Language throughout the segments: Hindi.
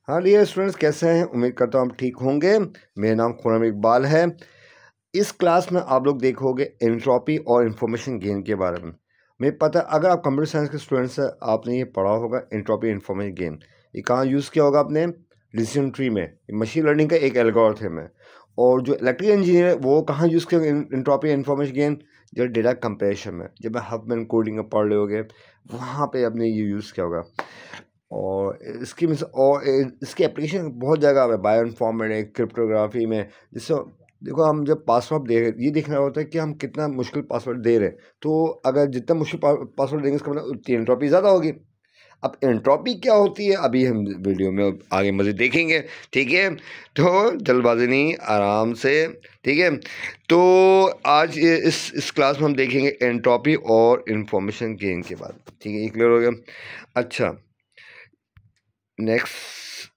हाँ डियर स्टूडेंट्स, कैसे हैं? उम्मीद करता हूँ आप ठीक होंगे। मेरा नाम खुर्रम इकबाल है। इस क्लास में आप लोग देखोगे एंट्रोपी और इन्फॉर्मेशन गेन के बारे में। मुझे पता है अगर आप कंप्यूटर साइंस के स्टूडेंट्स हैं, आपने ये पढ़ा होगा एंट्रोपी इन्फॉर्मेशन गेन। ये कहाँ यूज़ किया होगा आपने? डिसीजन ट्री में। मशीन लर्निंग का एक एल्गोरिथम है। और जो इलेक्ट्रिकल इंजीनियर है वो कहाँ यूज़ किया होगा एंट्रोपी इन्फॉर्मेशन गेन? जो डेटा कंपेरिजन में, जब हफमैन कोडिंग में पढ़ रहे होगे वहाँ पे आपने ये यूज़ किया होगा। और इसकी एप्लीकेशन बहुत जगह है, बायो इन्फॉर्मेटिक्स, क्रिप्टोग्राफी में। जिससे देखो, हम जब पासवर्ड दे रहे, ये देखना होता है कि हम कितना मुश्किल पासवर्ड दे रहे हैं। तो अगर जितना मुश्किल पासवर्ड देंगे, इसका मतलब उतनी एंट्रोपी ज़्यादा होगी। अब एंट्रोपी क्या होती है अभी हम वीडियो में आगे मज़े देखेंगे, ठीक है? तो जल्दबाजी नहीं, आराम से, ठीक है? तो आज इस क्लास में हम देखेंगे एंट्रोपी और इन्फॉर्मेशन गेन के बाद, ठीक है? ये क्लियर हो गया? अच्छा, नेक्स्ट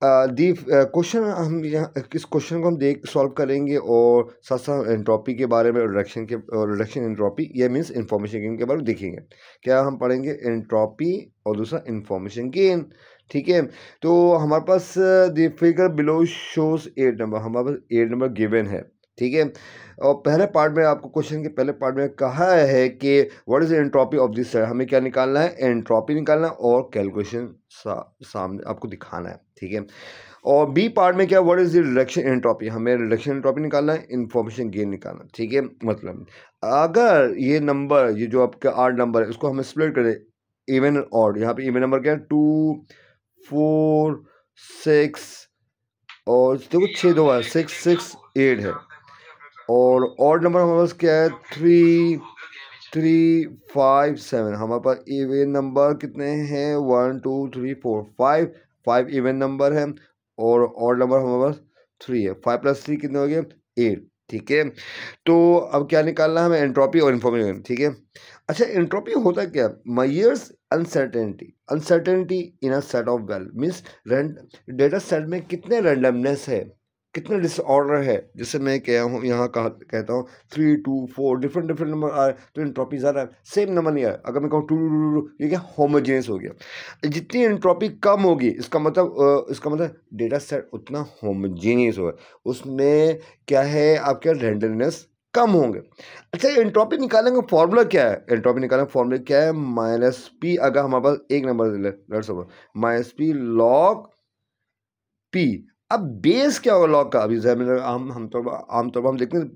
दी क्वेश्चन, हम यहाँ इस क्वेश्चन को हम सॉल्व करेंगे और साथ साथ एंट्रोपी के बारे में, रिडक्शन एंट्रोपी, ये मींस इंफॉर्मेशन गेन के बारे में देखेंगे। क्या हम पढ़ेंगे? एंट्रोपी और दूसरा इंफॉर्मेशन गेन, ठीक है? तो हमारे पास the figure below shows 8 number, हमारे पास 8 नंबर गिवन है, ठीक है? और पहले पार्ट में आपको क्वेश्चन के पहले पार्ट में कहा है कि what is entropy of this cell. हमें क्या निकालना है? एंट्रोपी निकालना है और कैलकुलेशन सामने आपको दिखाना है, ठीक है? और बी पार्ट में क्या, what is the reduction entropy, हमें रिडक्शन एंट्रोपी निकालना है, इंफॉर्मेशन गेन निकालना है, ठीक है? मतलब अगर ये नंबर, ये जो आपका 8 नंबर है, इसको हम स्प्लिट करें इवन एंड ऑड। यहाँ पे इवन नंबर क्या है? 2, 4, 6 और देखो 6 2 है, 6 6 8 है। और ऑड नंबर हमारे पास क्या है? 3 3 5 7। हमारे पास इवन नंबर कितने हैं? 1 2 3 4 5 इवन नंबर है। और ऑड नंबर हमारे पास 3 है। 5 + 3 कितने हो गए? 8, ठीक है? तो अब क्या निकालना है हमें? एंट्रोपी और इन्फॉर्मेशन, ठीक है? अच्छा, एंट्रोपी होता क्या? Measures uncertainty in a set of value, means data set में कितने रैंडमनेस है, कितने डिसऑर्डर है। जैसे मैं कहता हूँ 3 2 4 डिफरेंट नंबर आ रहे, तो एंट्रोपी ज़्यादा, सेम नंबर नहीं आ रहा। अगर मैं कहूँ 2 ये क्या? होमोजेनियस हो गया। जितनी एंट्रोपी कम होगी, इसका मतलब डेटा सेट उतना होमोजेनियस होगा, उसमें क्या है आपके रैंडमनेस कम होंगे। अच्छा, एंट्रोपी निकालने का फॉर्मूला क्या है? एंट्रोपी निकालने का फॉर्मूला क्या है? -P। अगर हमारे पास एक number let's suppose -P log P। अब बेस क्या होगा लॉग का? अभी आमतौर पर हम देखते हैं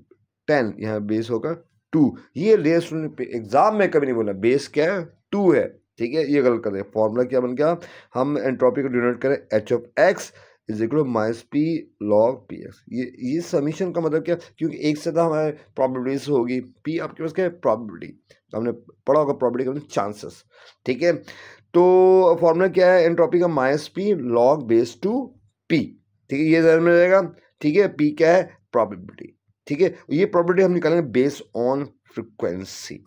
10, यहाँ बेस होगा 2। ये रेस एग्जाम में कभी नहीं बोला बेस क्या है? 2 है, ठीक है? ये गलत कर दे। फॉर्मूला क्या बन गया? हम एंट्रोपी को डिनोट करें h(x) = -P log Px। ये समीशन का मतलब क्या? क्योंकि एक से हमारे प्रोबेबिलिटीज होगी। P आपके पास क्या है? प्रोबेबिलिटी। तो हमने पढ़ा होगा प्रोबेबिलिटी का मतलब चांसेस, ठीक है? तो फॉर्मूला क्या है एंट्रोपी का? -P log base 2 P, ठीक है? ये ध्यान में रहेगा, ठीक है? P क्या है? प्रोबेबिलिटी, ठीक है? ये प्रोबेबिलिटी हम निकालेंगे बेस्ड ऑन फ्रिक्वेंसी,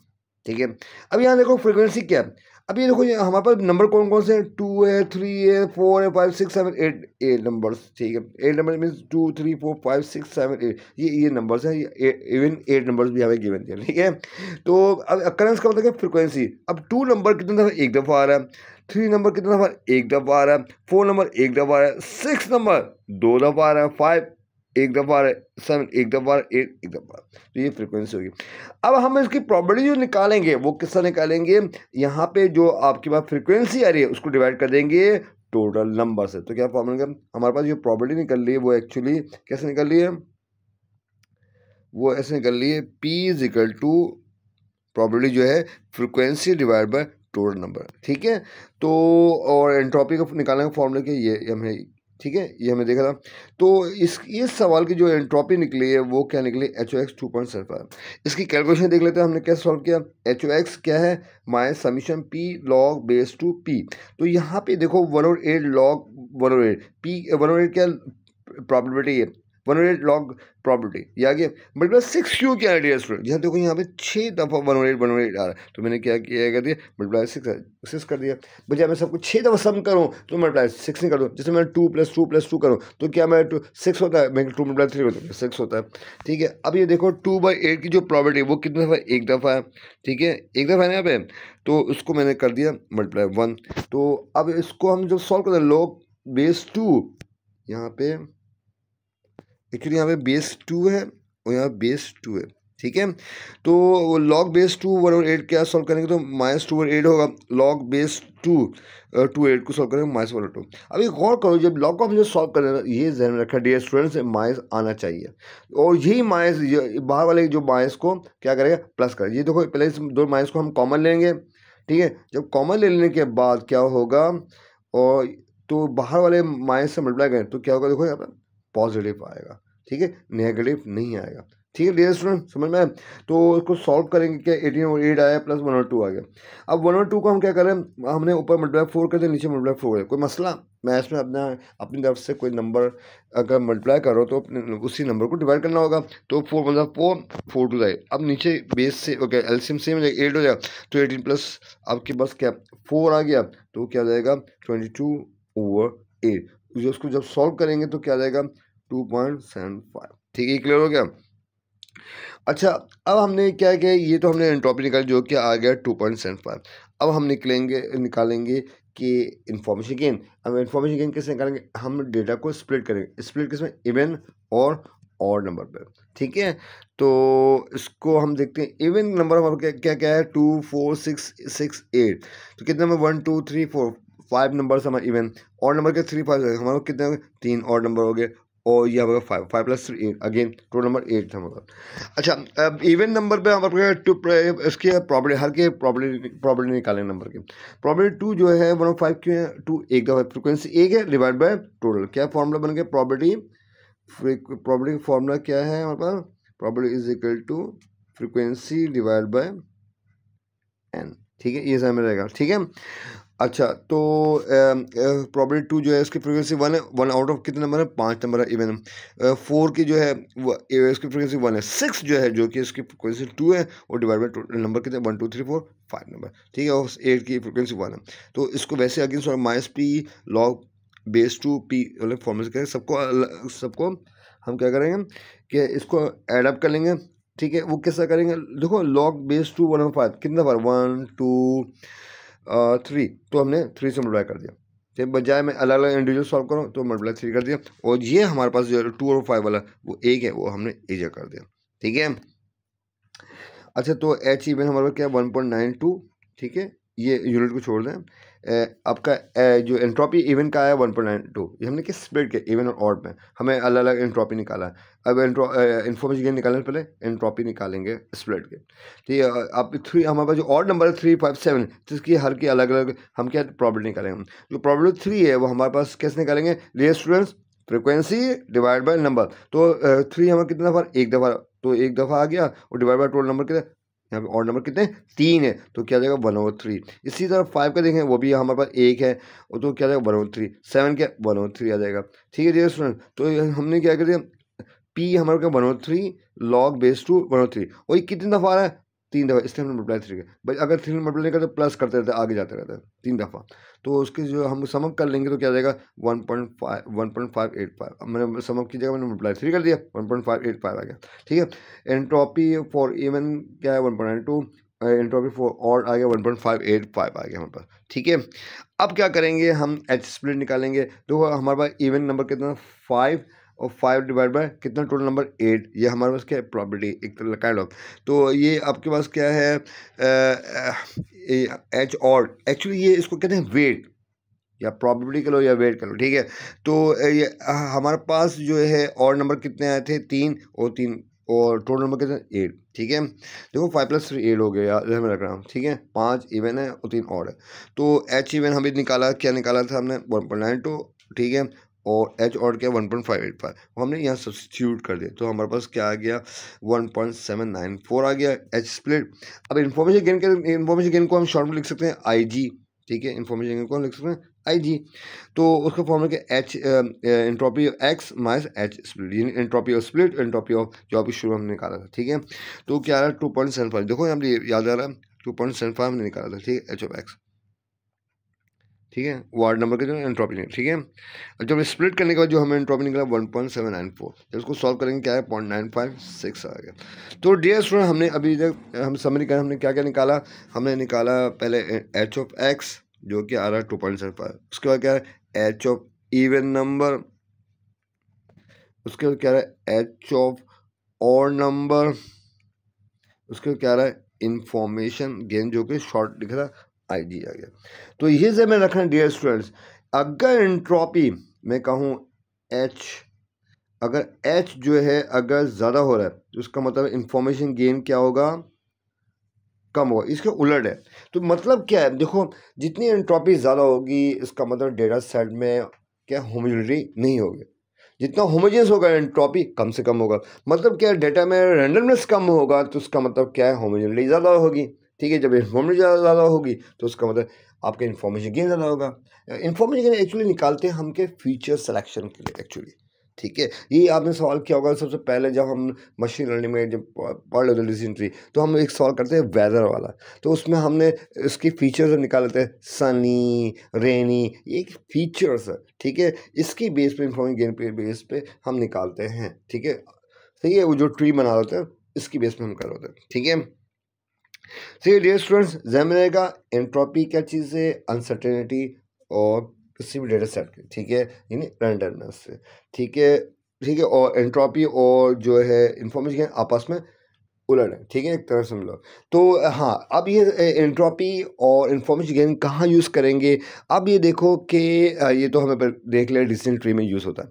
ठीक है? अब यहाँ देखो फ्रिक्वेंसी क्या है। अब ये देखो, ये हमारे पास नंबर कौन कौन से हैं? 2 है, 3 है, 4 है, 5 6 7 8 8 नंबर्स, ठीक है? 8 नंबर मीन्स 2 3 4 5 6 7 8, ये नंबर्स हैं। इवन 8 नंबर्स भी हमें गिवन थे, ठीक है? तो अब अकरेंस का मतलब क्या? फ्रिक्वेंसी। अब 2 नंबर कितने दफ़ा एक दफ़ा आ रहा है, 3 नंबर कितने दफ़ा एक दफ़ा आ रहा है, 4 नंबर एक दफ़ा आ रहा है, 6 नंबर 2 दफ़ा आ रहा है, 5 एक दफ़ा आ रहा है, 7 एक दफ़ा आ रहा है, 8 एक दफ़ा। तो ये फ्रिक्वेंसी होगी। अब हम इसकी प्रोबेबिलिटी जो निकालेंगे वो किससे निकालेंगे? यहाँ पे जो आपके पास फ्रिक्वेंसी आ रही है उसको डिवाइड कर देंगे टोटल नंबर से। तो क्या फॉर्मूला? हमारे पास जो प्रोबेबिलिटी निकल रही है वो एक्चुअली कैसे निकल रही है? वो ऐसे निकल रही है P = प्रोबेबिलिटी जो है frequency divide by total number, ठीक है? तो और एंट्रोपी को निकालने का फॉर्मूला क्या? ये हमें, ठीक है, ये हमें देखा था। तो इस सवाल की जो एंट्रोपी निकली है वो क्या निकली? HOX 2.75। इसकी कैलकुलेशन देख लेते हैं हमने कैसे सॉल्व किया। HOX क्या है? -summation P log base 2 P। तो यहाँ पे देखो 108 log 108 P 108 क्या प्रॉबिलिटी है? 108 log प्रॉबिलिटी, ये आ गया। मल्टीप्लाई 6 क्यों किया है डियर स्टूडेंट? यहाँ देखो, यहाँ पे 6 दफ़ा 108 आ रहा है, तो मैंने क्या किया कर दिया? मल्टीप्लाई 6 कर दिया। बजाय मैं सबको 6 दफ़ा सम करूँ तो मल्टीप्लाई 6 नहीं कर दूँ। जैसे मैं 2 + 2 + 2 करूँ तो क्या मैं 6 होता है? मैं 2 × 3 होता है 6 होता है, ठीक है? अब ये देखो 2/8 की जो प्रॉबिलिटी वो कितने दफ़ा? एक दफ़ा है, ठीक है? एक दफ़ा है ना यहाँ पे, तो उसको मैंने कर दिया मल्टीप्लाई 1। तो अब इसको हम जब सॉल्व करते हैं, लोग बेस 2 यहाँ पे, एक्चुअली यहाँ पे बेस 2 है और यहाँ बेस 2 है, ठीक है। तो लॉग बेस 2 1/8 क्या सॉल्व करेंगे तो -2/8 होगा। लॉग बेस 2 2/8 को सॉल्व करेंगे -1/2। अब एक गौर करो, जब लॉग ऑफ जो सॉल्व करें ये ध्यान में रखा डियर स्टूडेंट्स, माइनस आना चाहिए और यही माइनस बाहर वाले जो माइनस को क्या करेगा प्लस करेगा। ये देखो पहले इस दो माइनस को हम कॉमन लेंगे, ठीक है। जब कॉमन ले लेने के बाद क्या होगा, और तो बाहर वाले माइनस से मल्टीप्लाई करें तो क्या होगा, देखो यहाँ पर पॉजिटिव आएगा, ठीक है, नेगेटिव नहीं आएगा, ठीक है डियर स्टूडेंट, समझ में आया। तो इसको सॉल्व करेंगे क्या, 18 और 8 आया प्लस 1 और 2 आ गया। अब 1 और 2 को हम क्या करें, हमने ऊपर मल्टीप्लाई 4 कर दिया, नीचे मल्टीप्लाई 4 कर, कोई मसला मैथ्स में अपनी तरफ से कोई नंबर अगर मल्टीप्लाई करो तो उसी नंबर को डिवाइड करना होगा। तो 4 मतलब 4 2 जाए। अब नीचे बेस से ओके एलसीएम सेम हो जाएगा, 8 हो जाएगा, तो 18 प्लस आपके पास क्या 4 आ गया, तो क्या जाएगा 22/8। जो उसको जब सॉल्व करेंगे तो क्या जाएगा 2.75, ठीक है, क्लियर हो गया। अच्छा अब हमने क्या किया, ये तो हमने एंट्रोपी निकाली जो कि आ गया 2.75। अब हम निकालेंगे कि इंफॉर्मेशन गेन। अब इंफॉर्मेशन गेन कैसे निकालेंगे, हम डेटा को स्प्लिट करेंगे, स्प्लिट किसमें, इवन और ऑड नंबर पे, ठीक है। तो इसको हम देखते हैं, इवन नंबर हमारा क्या क्या है 2 4 6 6 8, तो कितने में 1 2 3 4 5 नंबर हमारे इवन। ऑड नंबर के 3 5 हमारे कितने हो गए, 3 ऑड नंबर हो गए, और ये हमारा 5 प्लस 3 8, अगेन टोटल नंबर 8 था हमारा। अच्छा अब इवन नंबर पे हमारे टू इसकी प्रॉपर्टी, हर के प्रॉपर्टी निकालें नंबर की। प्रॉपर्टी 2 जो है 1/5 क्यों है, 2 एक दफा फ्रिक्वेंसी एक है डिवाइड बाय टोटल, क्या फॉर्मूला बन गया, प्रॉपर्टी का फॉर्मूला क्या है हमारे पास, property is equal to frequency divide by n, ठीक है, ये समझ में रहेगा, ठीक है। अच्छा तो प्रॉपर्टी 2 जो है इसकी फ्रीक्वेंसी 1 है, 1 आउट ऑफ कितने नंबर है, 5 नंबर है इवन। 4 की जो है इसकी फ्रीक्वेंसी 1 है। 6 जो है जो कि इसकी फ्रीक्वेंसी 2 है, और डिवाइड बाय टोटल नंबर कितने 1 2 3 4 5 नंबर, ठीक है, और 8 की फ्रीक्वेंसी 1 है। तो इसको वैसे against -p log base 2 p वाले फॉर्मूले से करेंगे, सबको हम क्या करेंगे कि इसको एड अप कर लेंगे, ठीक है। वो कैसा करेंगे, देखो log बेस 2 1/5 कितना बार 1 2 3, तो हमने 3 से मल्टीप्लाई कर दिया, ठीक, बजाय मैं अलग अलग इंडिविजुअल सॉल्व करूँ तो मल्टीप्लाई 3 कर दिया, और ये हमारे पास जो 2 और 5 वाला वो एक है, वो हमने एजा कर दिया, ठीक है। अच्छा तो एच इवन हमारे पास क्या है 1.92, ठीक है, ये यूनिट को छोड़ दें। आपका जो एंट्रोपी इवन का है 1.92, ये हमने किस स्प्लिट किया इवन और ऑड में, हमें अलग अलग एंट्रोपी निकाला है। अब इन्फॉर्मेशन गेन निकालने से पहले एंट्रोपी निकालेंगे स्प्लिट के, ठीक है। अब 3 हमारे पास जो ऑड नंबर है 3 5 7, जिसकी हर की अलग अलग हम क्या प्रॉपर्टी निकालेंगे। जो प्रॉपर्टी 3 है वो हमारे पास कैसे निकालेंगे, dear students, frequency divide by number. तो 3 हमारा कितना दफ़ा, एक दफ़ा, तो एक दफ़ा आ गया, और डिवाइड बाय टोटल नंबर कितना, यहाँ पे ऑड नंबर कितने 3 है, तो क्या जाएगा 1/3। इसी तरह 5 का देखें, वो भी हमारे पास एक है, और तो क्या जाएगा 1/3। 7 क्या 1/3 आ जाएगा, ठीक है डियर स्टूडेंट। तो हमने क्या कर दिया, p हमारे क्या 1/3 log बेस 2 1/3, और ये कितनी दफ़ा आ रहा है 3 दफ़ा, इसलिए हमने मल्टीप्लाई 3 किया भाई। अगर 3 मल्टीप्लाई करते प्लस करते रहते आगे जाते रहते हैं 3 दफ़ा, तो उसके जो हम समअप कर लेंगे तो क्या जाएगा 1.585। अब मैंने समअप की जगह मैंने मल्टीप्लाई 3 कर दिया, 1.585 आ गया, ठीक है। एंट्रोपी फॉर इवन क्या है 1.92, एंट्रोपी फॉर ऑड आ गया 1.585 आ गया हमारे पास, ठीक है। अब क्या करेंगे, हम एच स्प्लिट निकालेंगे। तो हमारे पास इवन नंबर कितना 5, और 5 डिवाइड बाय कितना टोटल नंबर 8, ये हमारे पास क्या है प्रॉपर्टी एक काइंड ऑफ। तो ये आपके पास क्या है एच ऑड, एक्चुअली ये इसको कहते हैं वेट, या प्रॉबिलिटी कर लो या वेट कर लो, ठीक है। तो ये हमारे पास जो है और नंबर कितने आए थे 3 और 3, और टोटल नंबर कितने 8, ठीक है। देखो 5 प्लस 3 8 हो गया यार, मैं रख रहा हूँ, ठीक है। 5 इवन है और 3 ऑड है। तो एच इवन हमें निकाला, क्या निकाला था हमने 1.92, ठीक है, और एच ऑड क्या 1.585, वो हमने यहाँ सब्स्टिट्यूट कर दिया, तो हमारे पास क्या आ गया 1.794 आ गया एच स्प्लिट। अब इन्फॉर्मेशन गेन को हम शॉर्ट में लिख सकते हैं आई जी, ठीक है, इन्फॉर्मेशन गेन को हम लिख सकते हैं आई जी। तो उसका फॉर्मूला क्या H entropy of X minus H split, यानी entropy of split entropy of जो अभी शुरू हमने निकाला था, ठीक है। तो क्या आ रहा है 2.75, देखो यहाँ याद आ रहा है 2.75 हमने निकाला था, ठीक है, एच ऑफ एक्स, ठीक है, वार्ड नंबर के जो एंट्रोपी नहीं, ठीक है। जब स्प्लिट करने के बाद जो हमें एंट्रोपी निकला 1.794, जब उसको सॉल्व करेंगे क्या है 0.956 आ गया। तो डियर स्टूडेंट हमने अभी तक हम समरी करें, हमने क्या क्या निकाला, हमने निकाला पहले एच ऑफ एक्स जो कि आ रहा है 2.75, उसके बाद क्या है एच ऑफ इवन नंबर, उसके बाद क्या रहा है एच ऑफ और नंबर, उसके बाद क्या रहा है इंफॉर्मेशन गेन, जो कि शॉर्ट लिखा था IG आ गया। तो ये से मैं रखना डियर स्टूडेंट्स, अगर एंट्रोपी मैं कहूँ H, अगर H जो है अगर ज़्यादा हो रहा है तो उसका मतलब इंफॉर्मेशन गेन क्या होगा, कम होगा। इसके उलट है, तो मतलब क्या है, देखो जितनी एंट्रोपी ज़्यादा होगी इसका मतलब डेटा सेट में क्या होमोजेनिटी नहीं होगी, जितना होमोजेनियस होगा एंट्रोपी कम से कम होगा। मतलब क्या है, डेटा में रैंडमनेस कम होगा तो उसका मतलब क्या है, होमोजेनिटी ज़्यादा होगी। ठीक है, जब इन्फॉर्मेशन ज़्यादा होगी तो उसका मतलब आपका इन्फॉर्मेशन गेन ज़्यादा होगा। इन्फॉर्मेशन गेन एक्चुअली निकालते हैं हम के फीचर सिलेक्शन के लिए एक्चुअली। ठीक है, ये आपने सवाल किया होगा सबसे पहले जब हम मशीन लर्निंग में जब पढ़ लेते हैं डिसीजन ट्री, तो हम एक सवाल करते हैं वेदर वाला, तो उसमें हमने इसकी फीचर्स निकाल लेते हैं, सनी, रेनी, ये फीचर्स है। ठीक है, इसकी बेस पे इंफॉर्मेशन गेन पे बेस पे हम निकालते हैं। ठीक है, सही है, वो जो ट्री बना होता है इसकी बेस पे हम कर होते हैं। ठीक है, सही है डियर स्टूडेंट्स, ध्यान रहेगा एंट्रोपी क्या चीज़ है, अनसर्टेनिटी और किसी भी डेटा सेट की। ठीक है, यानी रैंडमनेस से। ठीक है, ठीक है, और एंट्रोपी और जो है इंफॉर्मेशन आपस में उलट है। ठीक है, एक तरह से हम लोग तो हाँ, अब ये एंट्रोपी और इंफॉर्मेशन गेन कहाँ यूज़ करेंगे। अब ये देखो कि ये तो हमें देख लिया डिसीजन ट्री में यूज़ होता है,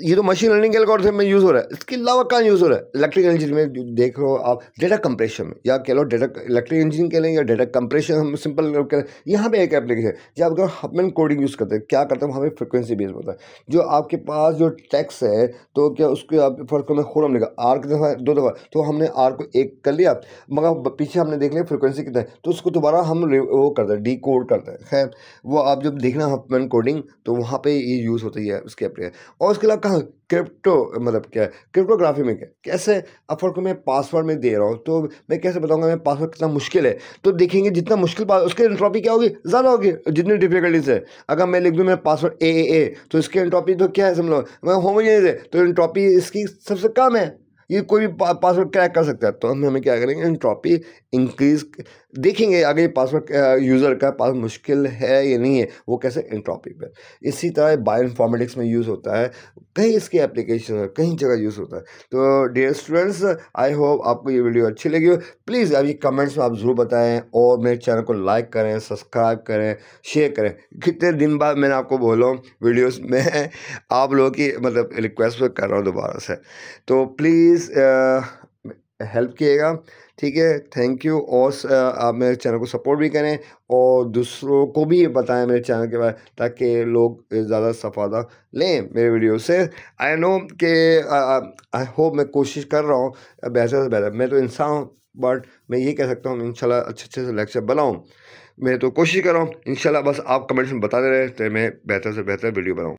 ये तो मशीन लर्निंग एल्गोरिथम में यूज़ हो रहा है। इसके अलावा कहाँ यूज़ हो रहा है, इलेक्ट्रिकल इंजीनियरिंग में देख लो आप, डेटा कंप्रेशन में, या कह लो डेटा इलेक्ट्रिकल इंजीनियरिंग कह लें या डेटा कंप्रेशन हम सिंपल करें, यहाँ पे एक एप्लीकेशन है जब अगर हम कोडिंग यूज़ करते हैं, क्या करते हैं हमें फ्रिक्वेंसी बेस होता है। जो आपके पास जो टेक्स्ट है तो क्या उसके आप फर्क में खोल हमने कहा आर कितने दफ़ा, 2 दफ़ा, तो हमने आर को 1 कर लिया, मगर पीछे हमने देख लिया फ्रिक्वेंसी कितना है, तो उसको दोबारा हम वो करते हैं, डी कोड करते हैं। खैर, वो आप जब देखना हफमैन कोडिंग तो वहाँ पे ये यूज़ होती है उसके एप्लीकेशन। और उसके अलावा कहाँ क्रिप्टो, मतलब क्या है क्रिप्टोग्राफी में, क्या कैसे अब फर्क मैं पासवर्ड में दे रहा हूँ, तो मैं कैसे बताऊँगा मैं पासवर्ड कितना मुश्किल है, तो देखेंगे जितना मुश्किल उसके एंट्रोपी क्या होगी, ज़्यादा होगी जितनी डिफिकल्टीज है। अगर मैं लिख दूँ मेरा पासवर्ड ए तो इसकी एंट्रोपी तो क्या है समझ लो, मैं होमोजेनियस है तो एंट्रोपी इसकी सबसे कम है, ये कोई भी पासवर्ड क्रैक कर सकता है। तो हमें क्या करेंगे, एंट्रोपी इंक्रीज देखेंगे आगे, ये पासवर्ड यूज़र का पास मुश्किल है या नहीं है, वो कैसे एंट्रोपी पर। इसी तरह बायोइन्फॉर्मेटिक्स में यूज़ होता है, कहीं इसकी एप्लीकेशन है, कहीं जगह यूज़ होता है। तो डियर स्टूडेंट्स, आई होप आपको ये वीडियो अच्छी लगी हो। प्लीज़ अभी कमेंट्स में आप ज़रूर बताएं और मेरे चैनल को लाइक करें, सब्सक्राइब करें, शेयर करें। कितने दिन बाद मैंने आपको बोला वीडियोस में आप लोगों की मतलब रिक्वेस्ट पर कर रहा हूँ दोबारा से, तो प्लीज़ हेल्प किएगा। ठीक है, थैंक यू। और आप मेरे चैनल को सपोर्ट भी करें और दूसरों को भी बताएं मेरे चैनल के बारे में, ताकि लोग ज़्यादा सफ़ायदा लें मेरे वीडियो से। आई नो कि आई होप मैं कोशिश कर रहा हूँ बेहतर से बेहतर, मैं तो इंसान हूँ, बट मैं ये कह सकता हूँ इंशाल्लाह अच्छे से लेक्चर बनाऊँ। मैं तो कोशिश कर रहा हूँ इंशाल्लाह, बस आप कमेंट्स में बताते रहे तो मैं बेहतर से बेहतर वीडियो बनाऊँ।